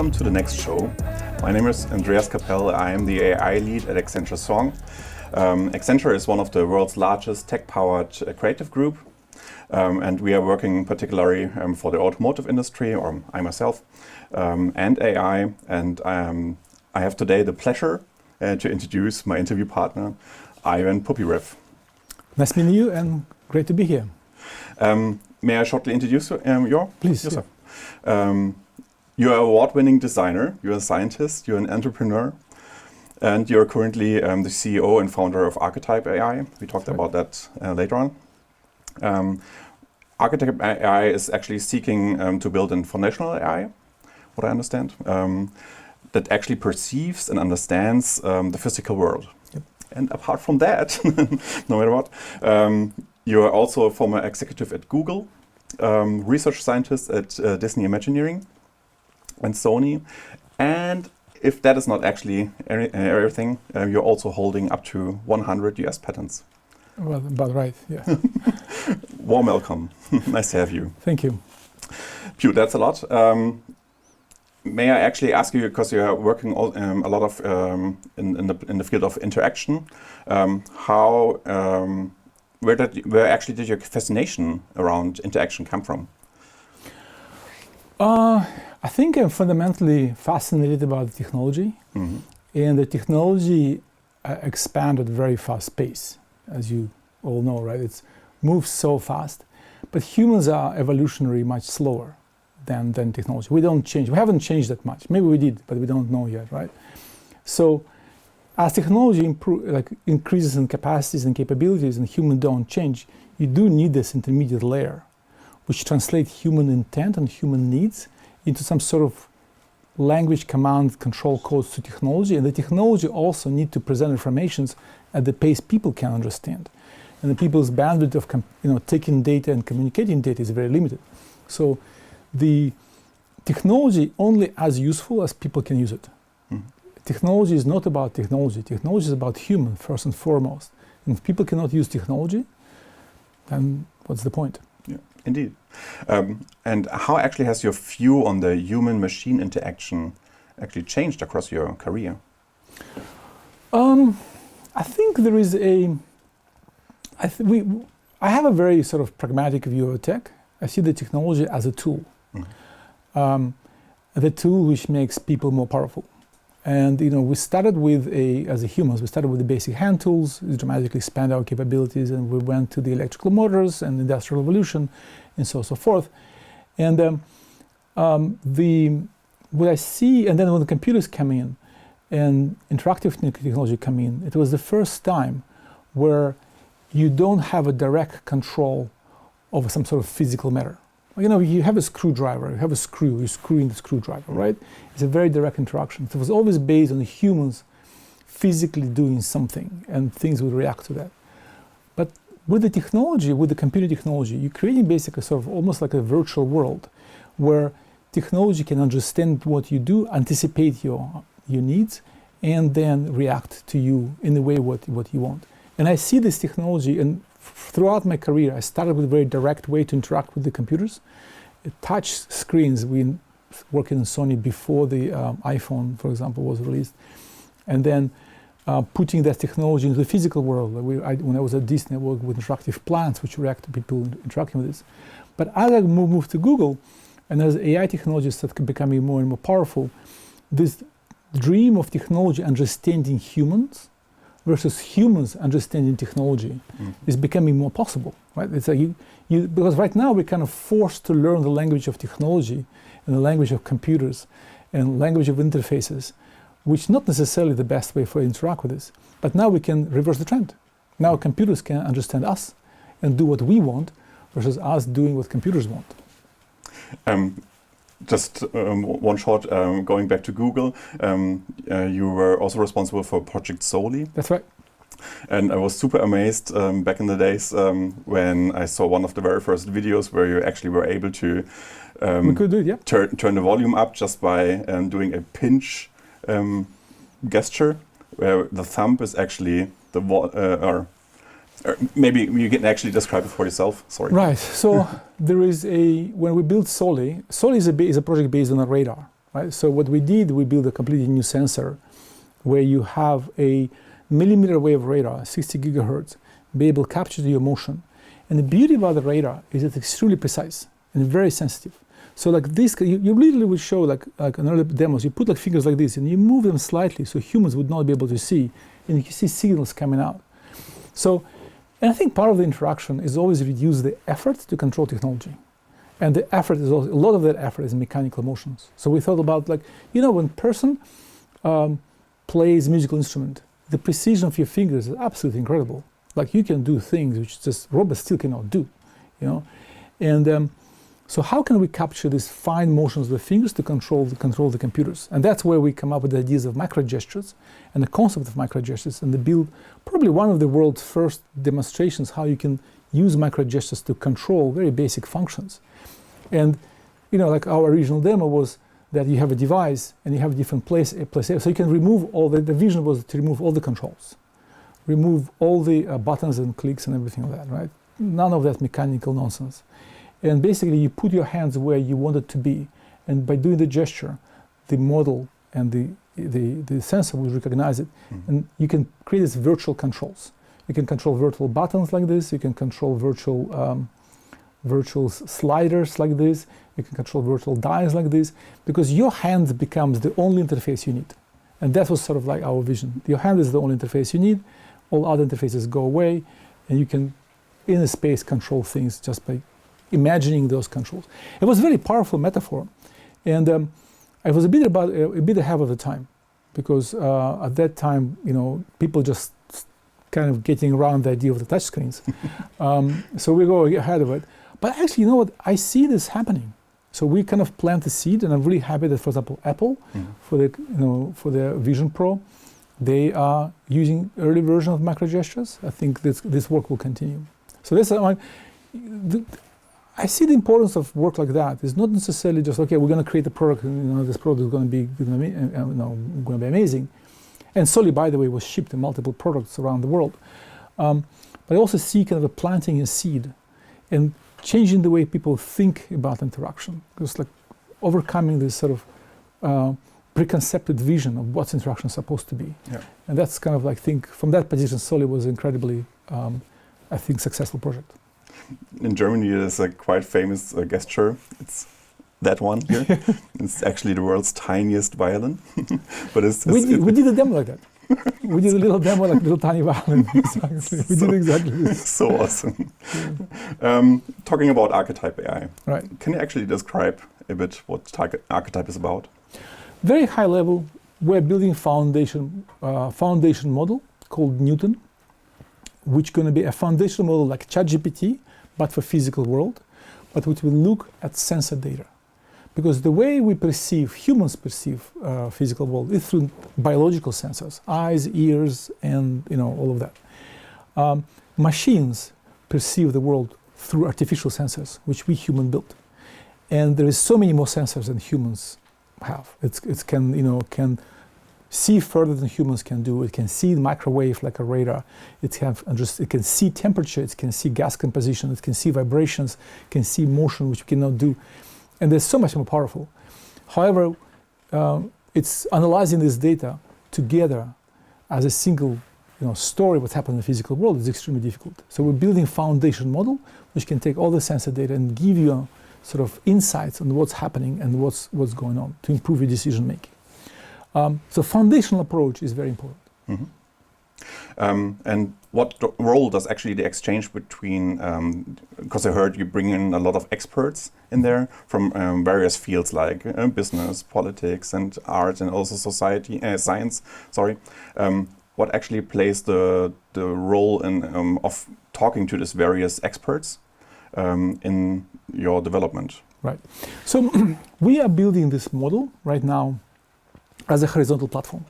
welcome to the next show. My name is Andreas Cappell. I am the AI lead at Accenture Song. Accenture is one of the world's largest tech-powered creative group, and we are working particularly for the automotive industry, or I myself, and AI. And I have today the pleasure to introduce my interview partner, Ivan Poupyrev. Nice meeting you, and great to be here. May I shortly introduce Please, yourself? Yeah. You're an award-winning designer, you're a scientist, you're an entrepreneur, and you're currently the CEO and founder of Archetype AI. We talked about that later on. Archetype AI is actually seeking to build a foundational AI, what I understand, that actually perceives and understands the physical world. Yep. And apart from that, no matter what, you are also a former executive at Google, research scientist at Disney Imagineering and Sony. And if that is not actually everything, you're also holding up to 100 US patents. Well, about right, yeah. Warm welcome. Nice to have you. Thank you. Phew, that's a lot. May I actually ask you, because you are working a lot of in the field of interaction, where actually did your fascination around interaction come from? I think I'm fundamentally fascinated about technology, and the technology expanded at a very fast pace, as you all know, right? It moves so fast, but humans are evolutionary much slower than technology. We don't change. We haven't changed that much. Maybe we did, but we don't know yet, right? So, as technology increases in capacities and capabilities, and humans don't change, you do need this intermediate layer, which translates human intent and human needs into some sort of language, command, control codes to technology, and the technology also need to present informations at the pace people can understand. And the people's bandwidth of taking data and communicating data is very limited. So the technology only as useful as people can use it. Technology is not about technology. Technology is about human first and foremost. And if people cannot use technology, then what's the point? Yeah, indeed. And how actually has your view on the human-machine interaction actually changed across your career? I think there is I have a very sort of pragmatic view of tech. I see the technology as a tool. The tool which makes people more powerful. And we started as humans, we started with the basic hand tools, we dramatically expanded our capabilities, and we went to the electrical motors and industrial revolution, and so forth. And what I see, and then when the computers come in and interactive technology come in, it was the first time where you don't have a direct control over some sort of physical matter. You have a screwdriver, you have a screw, you screw in the screwdriver, right? It's a very direct interaction. It was always based on the humans physically doing something, and things would react to that. But with the technology, with the computer technology, you're creating basically sort of almost like a virtual world where technology can understand what you do, anticipate your needs, and then react to you in the way what you want. And I see this technology, and throughout my career, I started with a very direct way to interact with the computers. Touch screens, we working in Sony before the iPhone, for example, was released. And then putting that technology into the physical world. When I was at Disney, I worked with interactive plants, which react to people interacting with this. But as I moved to Google, and as AI technologies started becoming more and more powerful, this dream of technology understanding humans versus humans understanding technology is becoming more possible, right? It's like because right now we're kind of forced to learn the language of technology and the language of computers and language of interfaces, which not necessarily the best way for interact with this. But now we can reverse the trend. Now computers can understand us and do what we want versus us doing what computers want. Just one short, going back to Google, you were also responsible for Project Soli. That's right. And I was super amazed back in the days when I saw one of the very first videos where you actually were able to we could do it, yeah. turn the volume up just by doing a pinch gesture, where the thumb is actually or maybe you can actually describe it for yourself. Sorry. Right. So there is when we built Soli is a project based on a radar. right? So what we did, we built a completely new sensor where you have a millimeter wave radar, 60 gigahertz, be able to capture your motion. And the beauty about the radar is it's extremely precise and very sensitive. So like this, you literally would show like in early demos, you put like fingers like this and you move them slightly so humans would not be able to see, and you can see signals coming out. So, and I think part of the interaction is always reduce the effort to control technology. And the effort is also, a lot of that effort is mechanical motions. So we thought about like, when person plays a musical instrument, the precision of your fingers is absolutely incredible. Like you can do things which just robots still cannot do, And so how can we capture these fine motions of the fingers to control the computers? And that's where we come up with the ideas of micro gestures and the concept of micro gestures, and they build probably one of the world's first demonstrations how you can use micro gestures to control very basic functions. And like our original demo was that you have a device and you have a different place, so you can remove all the vision was to remove all the controls, remove all the buttons and clicks and everything like that, right? None of that mechanical nonsense. And basically you put your hands where you want it to be, and by doing the gesture, the model and the sensor will recognize it, and you can create these virtual controls. You can control virtual buttons like this, you can control virtual sliders like this, you can control virtual dials like this, because your hand becomes the only interface you need. And that was sort of like our vision. Your hand is the only interface you need, all other interfaces go away, and you can, in a space, control things just by imagining those controls. It was a very powerful metaphor, and I was a bit ahead of the time, because at that time, people just kind of getting around the idea of the touchscreens. So we go ahead of it. But actually, I see this happening. So we kind of plant the seed, and I'm really happy that, for example, Apple, for the Vision Pro, they are using early version of micro gestures. I think this work will continue. So this I see the importance of work like that. It's not necessarily just, okay, we're going to create a product, and this product is going to be amazing. And Soli, by the way, was shipped in multiple products around the world. But I also see kind of a planting a seed and changing the way people think about interaction. Because like overcoming this sort of preconceived vision of what's interaction supposed to be. Yeah. And that's kind of like, from that position, Soli was incredibly, successful project. In Germany, there's a quite famous gesture. It's that one here. It's actually the world's tiniest violin. But we did a demo like that. We did a little demo like little tiny violin. Exactly. We did exactly this. So awesome. Yeah. Talking about Archetype AI, right? Can you actually describe a bit what Archetype is about? Very high level. We're building foundation model called Newton, which is going to be a foundation model like ChatGPT, but for physical world, but which will look at sensor data. Because the way humans perceive physical world is through biological sensors, eyes, ears, and all of that. Machines perceive the world through artificial sensors, which we human built. And there is so many more sensors than humans have. It can see further than humans can do. It can see microwave like a radar. It can see temperature. It can see gas composition. It can see vibrations. It can see motion, which we cannot do. And they're so much more powerful. However, it's analyzing this data together as a single story what's happening in the physical world is extremely difficult. So we're building a foundation model which can take all the sensor data and give you sort of insights on what's happening and what's going on to improve your decision making. So foundational approach is very important. Mm-hmm. And what role does actually the exchange between, because I heard you bring in a lot of experts in there from various fields like business, politics, and art, and also science. Sorry, what actually plays the role in of talking to these various experts in your development? Right. So we are building this model right now as a horizontal platform.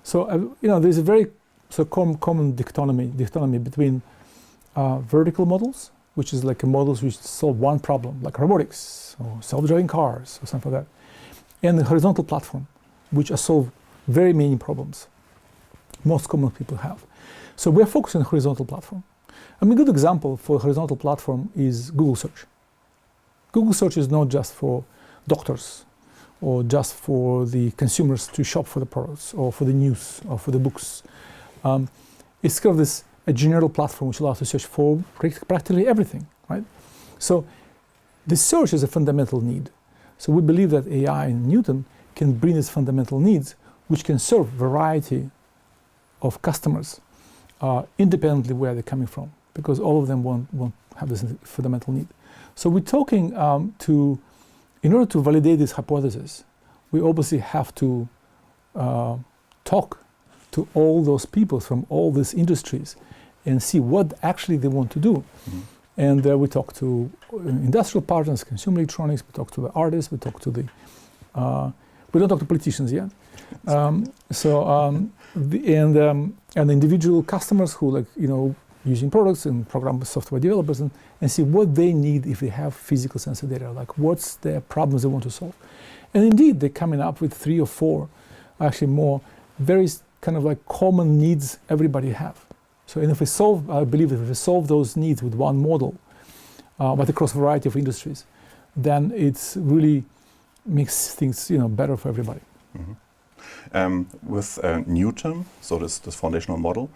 So there's a very common dichotomy between vertical models, which is like models which solve one problem, like robotics or self-driving cars or something like that, and the horizontal platform, which solve very many problems most common people have. So we're focusing on horizontal platform. I mean, a good example for horizontal platform is Google Search. Google Search is not just for doctors or just for the consumers to shop for the products, or for the news, or for the books. It's kind of this a general platform which allows to search for practically everything, right? So the search is a fundamental need. So we believe that AI and Newton can bring these fundamental needs, which can serve a variety of customers independently where they're coming from, because all of them won't have this fundamental need. So we're talking in order to validate this hypothesis, we obviously have to talk to all those people from all these industries and see what actually they want to do. Mm-hmm. And we talk to industrial partners, consumer electronics, we talk to the artists, we talk to the, we don't talk to politicians yet. And individual customers who using products and program software developers and see what they need if they have physical sensor data, like what's their problems they want to solve. And indeed, they're coming up with 3 or 4, actually more, very kind of like common needs everybody have. So, and if we solve, I believe that if we solve those needs with one model, but across a variety of industries, then it's really makes things better for everybody. Mm-hmm. With Newton, so this foundational model,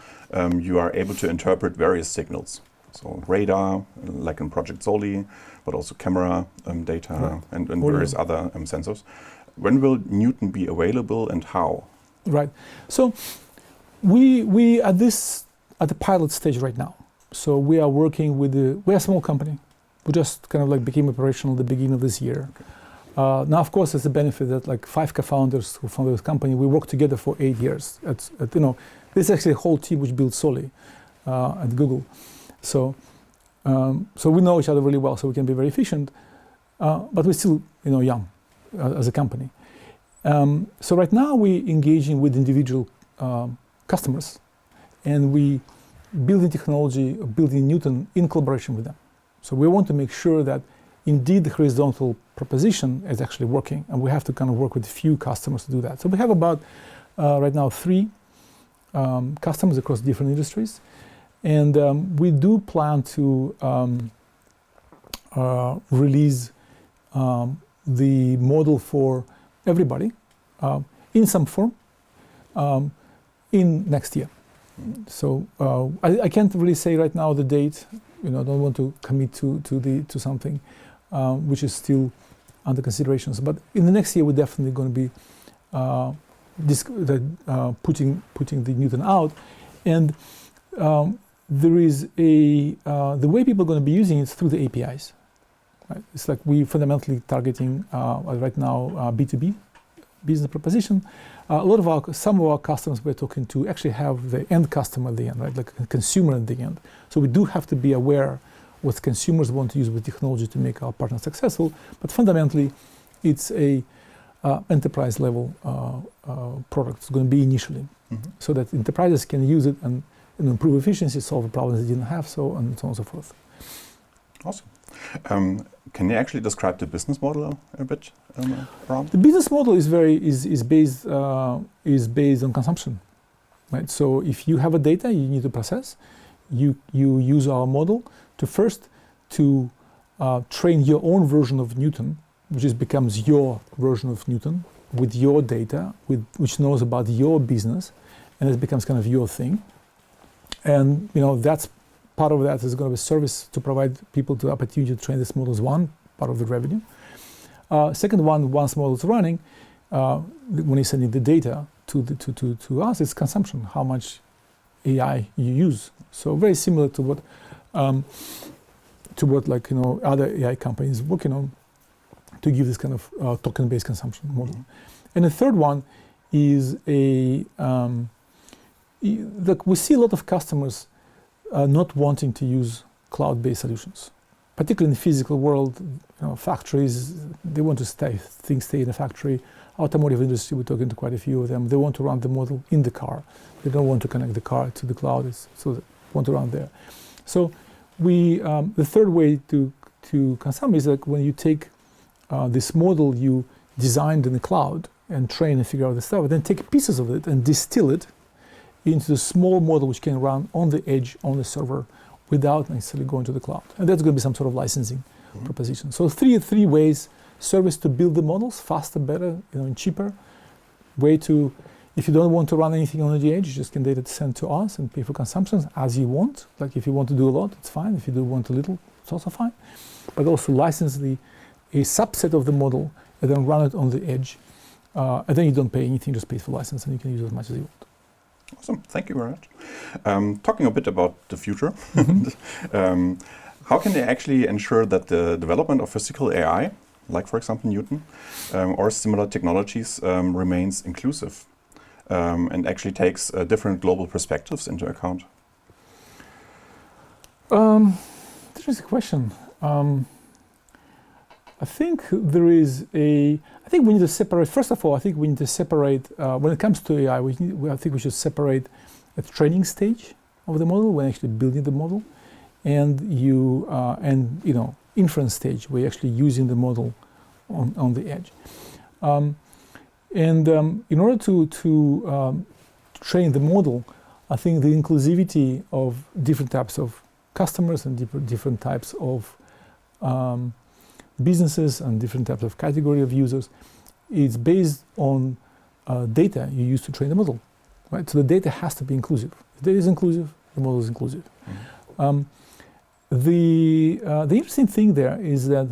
you are able to interpret various signals. So radar, like in Project Soli, but also camera data, right, and various other sensors. When will Newton be available and how? Right. So we at the pilot stage right now. So we are working with we're a small company. We just kind of like became operational at the beginning of this year. Okay. Now, of course, there's a benefit that like 5 co-founders who founded this company, we worked together for 8 years. This is actually a whole team which built Soli at Google. So we know each other really well, so we can be very efficient. But we're still young as a company. So right now we're engaging with individual customers, and we building technology, building Newton in collaboration with them. So we want to make sure that indeed the horizontal proposition is actually working, and we have to kind of work with a few customers to do that. So we have about right now 3 customers across different industries, and we do plan to release the model for everybody in some form in next year. So I can't really say right now the date. I don't want to commit to something which is still under considerations. But in the next year, we're definitely going to be putting the Newton out, and there is the way people are going to be using it is through the APIs. Right? It's like we fundamentally targeting right now B2B business proposition. Some of our customers we're talking to actually have the end customer at the end, right? Like a consumer at the end. So we do have to be aware what consumers want to use with technology to make our partners successful. But fundamentally, it's a enterprise level product. It's going to be initially, so that enterprises can use it and improve efficiency, solve problems they didn't have, so on and so on and so forth. Awesome. Can you actually describe the business model a bit, Ron? The business model is based on consumption, right? So if you have a data you need to process, you use our model to first train your own version of Newton, which becomes your version of Newton with your data, which knows about your business, and it becomes kind of your thing. And that's part of that is going to be a service to provide people the opportunity to train this model as one part of the revenue. Second one, once model is running, when you're sending the data to us, it's consumption, how much AI you use. So very similar to what other AI companies working on to give this kind of token-based consumption model. And the third one is we see a lot of customers not wanting to use cloud-based solutions, particularly in the physical world. Factories, they want to things stay in the factory. Automotive industry, we're talking to quite a few of them. They want to run the model in the car. They don't want to connect the car to the cloud, so they want to run there. So the third way to consume is like when you take this model you designed in the cloud and train and figure out the stuff, then take pieces of it and distill it into the small model which can run on the edge, on the server, without necessarily going to the cloud. And that's going to be some sort of licensing proposition. So three ways service to build the models faster, better, and cheaper. Way to, if you don't want to run anything on the edge, you just can data send to us and pay for consumptions as you want. Like if you want to do a lot, it's fine. If you do want a little, it's also fine. But also license a subset of the model and then run it on the edge. And then you don't pay anything, just pay for license and you can use as much as you want. Awesome, thank you very much. Talking a bit about the future, how can they actually ensure that the development of physical AI, like for example Newton, or similar technologies remains inclusive and actually takes different global perspectives into account? That's a question. I think we need to separate, first of all, I think we need to separate, when it comes to AI, I think we should separate a training stage of the model, when actually building the model, and inference stage, where you're actually using the model on the edge. In order to train the model, I think the inclusivity of different types of customers and different types of businesses and different types of category of users, it's based on data you use to train the model, right? So the data has to be inclusive. If the data is inclusive, the model is inclusive. Mm-hmm. The interesting thing there is that,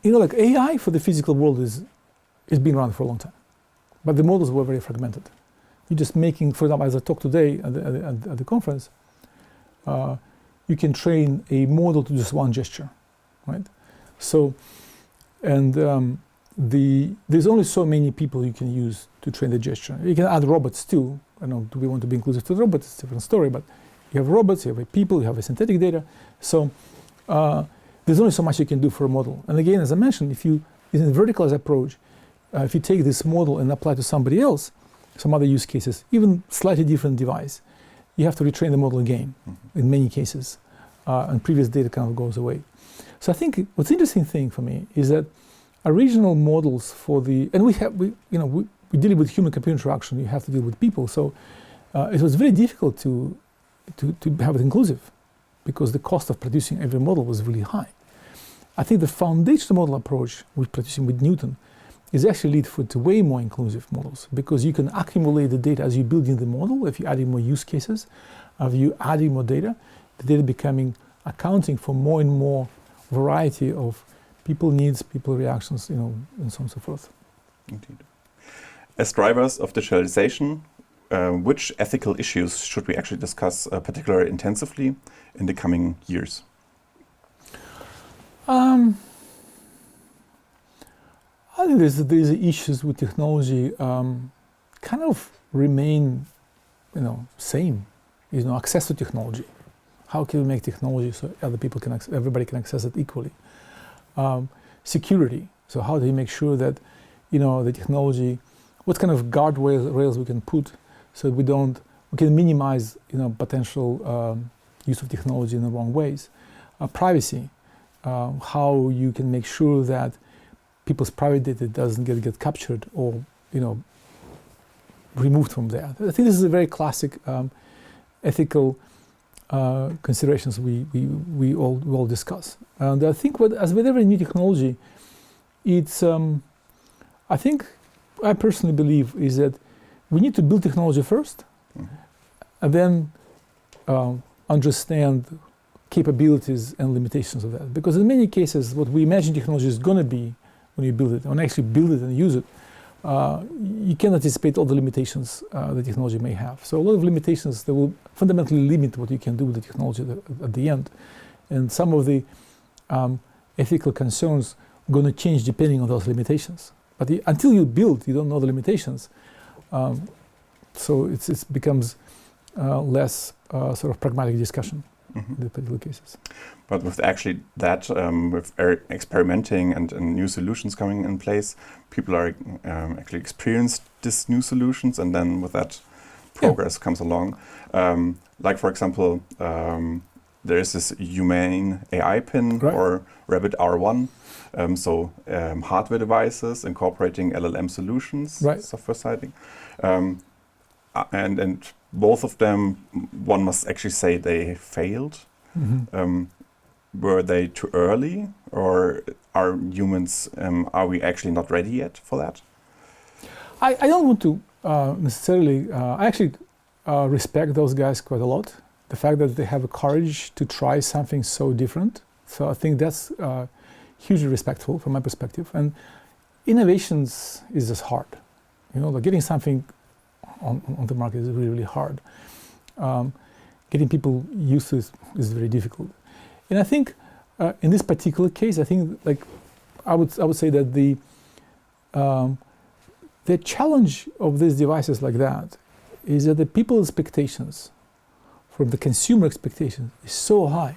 like AI for the physical world is been around for a long time, but the models were very fragmented. You're just making, for example, as I talked today at the conference, you can train a model to just one gesture, right? So, and there's only so many people you can use to train the gesture. You can add robots too. I don't know, do we want to be inclusive to the robots? It's a different story, but you have robots, you have people, you have a synthetic data. So there's only so much you can do for a model. And again, as I mentioned, if you, in a verticalized approach, if you take this model and apply to somebody else, some other use cases, even slightly different device, you have to retrain the model again, in many cases, and previous data kind of goes away. So I think what's interesting thing for me is that original models for and we deal with human-computer interaction, you have to deal with people, so it was very difficult to have it inclusive, because the cost of producing every model was really high. I think the foundational model approach with producing with Newton is actually lead to way more inclusive models, because you can accumulate the data as you're building the model. If you're adding more use cases, if you're adding more data, the data becoming accounting for more and more variety of people needs, people reactions, and so on and so forth. Indeed. As drivers of digitalization, which ethical issues should we actually discuss particularly intensively in the coming years? I think there's issues with technology kind of remain, same. Access to technology. How can we make technology so everybody can access it equally? Security. So how do you make sure that, the technology, what kind of guardrails we can put so we can minimize, potential use of technology in the wrong ways. Privacy. How you can make sure that people's private data doesn't get captured or removed from there. I think this is a very classic ethical considerations we all discuss. And I think as with every new technology, it's I personally believe is that we need to build technology first, and then understand capabilities and limitations of that. Because in many cases, what we imagine technology is going to be when you build it, when you actually build it and use it, you can anticipate all the limitations the technology may have. So a lot of limitations that will fundamentally limit what you can do with the technology at the end. And some of the ethical concerns are going to change depending on those limitations. But until you build, you don't know the limitations. So it becomes less sort of pragmatic discussion. In the particular cases. But with actually that, with experimenting and new solutions coming in place, people are actually experienced these new solutions, and then with that progress comes along. Like for example, there is this humane AI pin or Rabbit R1, so hardware devices incorporating LLM solutions, software siding, and both of them, one must actually say they failed. were they too early, or are humans, are we actually not ready yet for that? I don't want to necessarily, I actually respect those guys quite a lot. The fact that they have the courage to try something so different. So I think that's hugely respectful from my perspective. And innovations is just hard. You know, like getting something on the market is really, really hard. Getting people used to it is very difficult. And I think in this particular case, I think like I would say that the challenge of these devices like that is that the people's expectations from the consumer expectations is so high.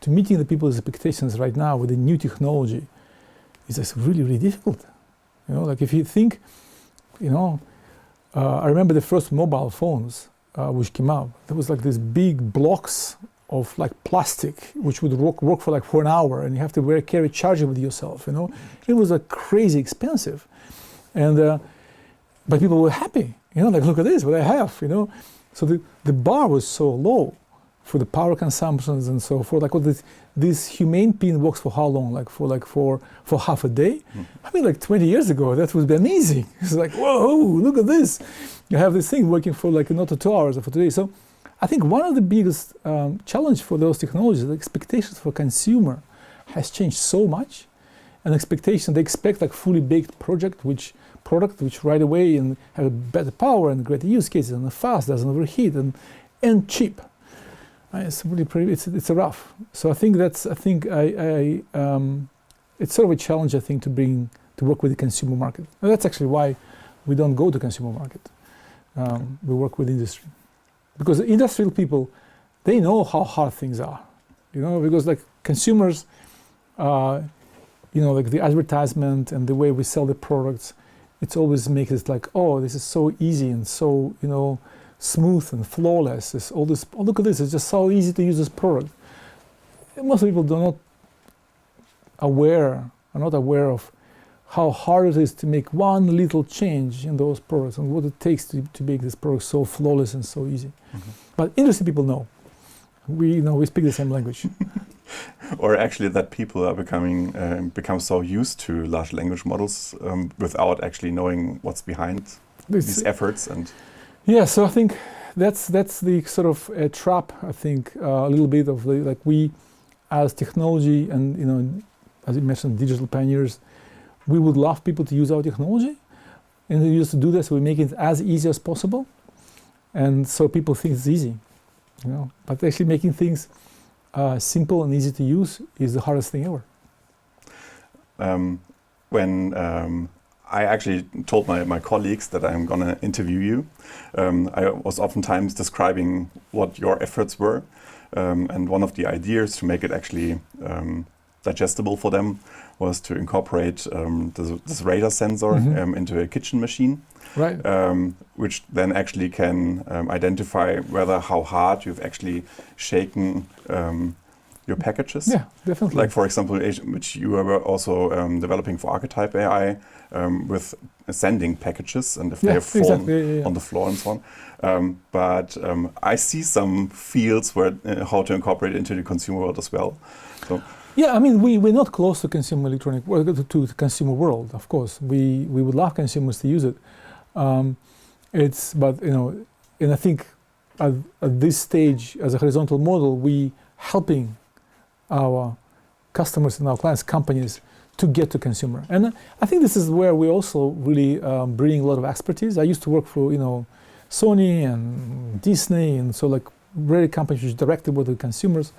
To meeting the people's expectations right now with the new technology is just really, really difficult. You know, like if you think, you know, I remember the first mobile phones which came out. There was like these big blocks of like plastic which would work for like 1 hour, and you have to carry a charger with yourself. You know, it was like crazy expensive, and but people were happy. You know, like look at this, what I have. You know, so the bar was so low for the power consumptions and so forth. Like what this humane pin works for how long? Like for half a day. I mean, like 20 years ago, that would be amazing. It's like, whoa, look at this. You have this thing working for like not 2 hours for today. So I think one of the biggest challenge for those technologies, the expectations for consumer has changed so much. An expectation, they expect like fully baked product which right away and have a better power and greater use cases and fast, doesn't overheat and cheap. It's really pretty. It's a rough. So I think it's sort of a challenge, I think, to work with the consumer market. And that's actually why we don't go to consumer market. We work with industry, because the industrial people, they know how hard things are. You know, because like consumers, you know, like the advertisement and the way we sell the products, it's always makes it like, oh, this is so easy and so, you know, smooth and flawless. It's all this. Oh, look at this! It's just so easy to use this product. And most people are not aware of how hard it is to make one little change in those products and what it takes to make this product so flawless and so easy. Mm-hmm. But industry people know. We speak the same language. Or actually, that people are become so used to large language models without actually knowing what's behind these efforts and. Yeah, so I think that's the sort of a trap. I think a little bit of the, like we, as technology and you know, as you mentioned, digital pioneers, we would love people to use our technology, and we used to do this. So we make it as easy as possible, and so people think it's easy, you know. But actually, making things simple and easy to use is the hardest thing ever. When I actually told my colleagues that I'm going to interview you. I was oftentimes describing what your efforts were. And one of the ideas to make it actually digestible for them was to incorporate this radar sensor into a kitchen machine. Right. Which then actually can identify how hard you've actually shaken your packages. Yeah, definitely. Like, for example, which you were also developing for Archetype AI with sending packages and if they have fallen on the floor and so on. But I see some fields where how to incorporate it into the consumer world as well. So. Yeah, I mean, we're not close to consumer electronic, to the consumer world, of course. We would love consumers to use it. But, you know, and I think at this stage, as a horizontal model, we helping our customers and our clients, companies, to get to consumer. And I think this is where we also really bring a lot of expertise. I used to work for, you know, Sony and Disney, and so like very companies which directly with the consumers.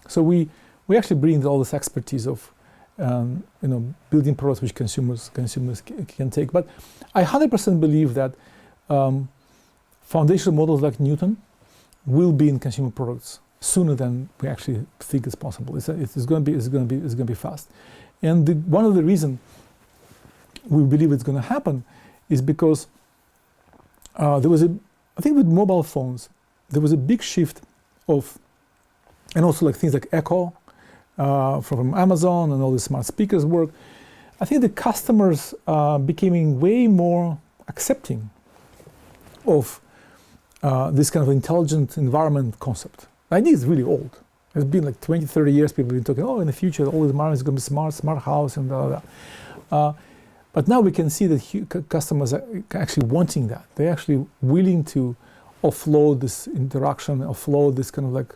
So we actually bring all this expertise of, you know, building products which consumers can take. But I 100% believe that foundational models like Newton will be in consumer products sooner than we actually think is possible. It's going to be fast. And one of the reasons we believe it's going to happen is because there was I think with mobile phones, there was a big shift of, and also like things like Echo from Amazon and all the smart speakers work. I think the customers becoming way more accepting of this kind of intelligent environment concept. The idea is really old. It's been like 20, 30 years people have been talking, oh, in the future, all the environment is going to be smart house and blah, blah, blah. But now we can see that customers are actually wanting that. They're actually willing to offload this interaction, offload this kind of like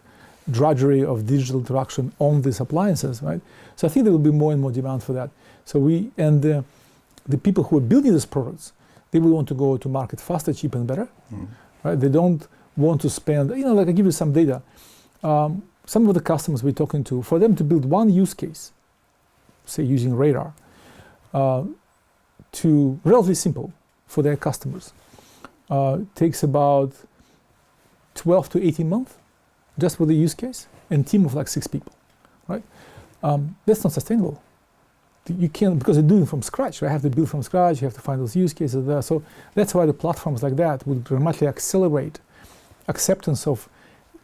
drudgery of digital interaction on these appliances, right? So I think there will be more and more demand for that. So the people who are building these products, they will want to go to market faster, cheaper, and better, right? They don't want to spend, like I give you some data. Some of the customers we're talking to, for them to build one use case, say using radar, to relatively simple for their customers, takes about 12 to 18 months just for the use case, and team of like 6 people, right? That's not sustainable. You can't, because they're doing from scratch. You have to build from scratch, you have to find those use cases there. So that's why the platforms like that would dramatically accelerate acceptance of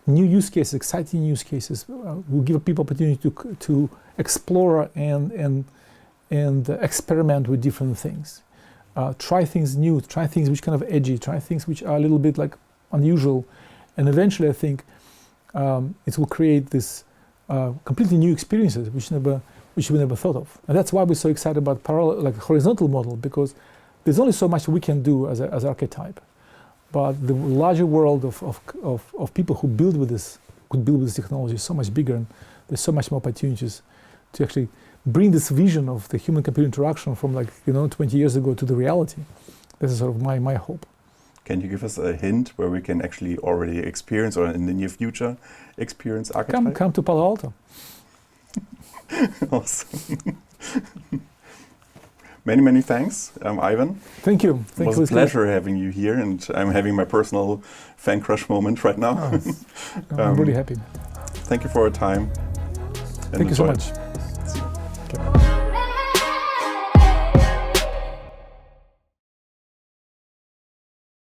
new use cases, exciting use cases, will give people opportunity to explore and experiment with different things. Try things new, try things which kind of edgy, try things which are a little bit like unusual. And eventually I think it will create this completely new experiences which we never thought of. And that's why we're so excited about parallel, like horizontal model, because there's only so much we can do as Archetype. But the larger world of people who build with this, could build with this technology is so much bigger, and there's so much more opportunities to actually bring this vision of the human-computer interaction from 20 years ago to the reality. This is sort of my hope. Can you give us a hint where we can actually already experience, or in the near future, experience Archetype? Come to Palo Alto. Awesome. Many thanks, Ivan. Thank you. It was a pleasure having you here, and I'm having my personal fan crush moment right now. I'm really happy. Thank you for your time. Thank you so much. See you. Okay.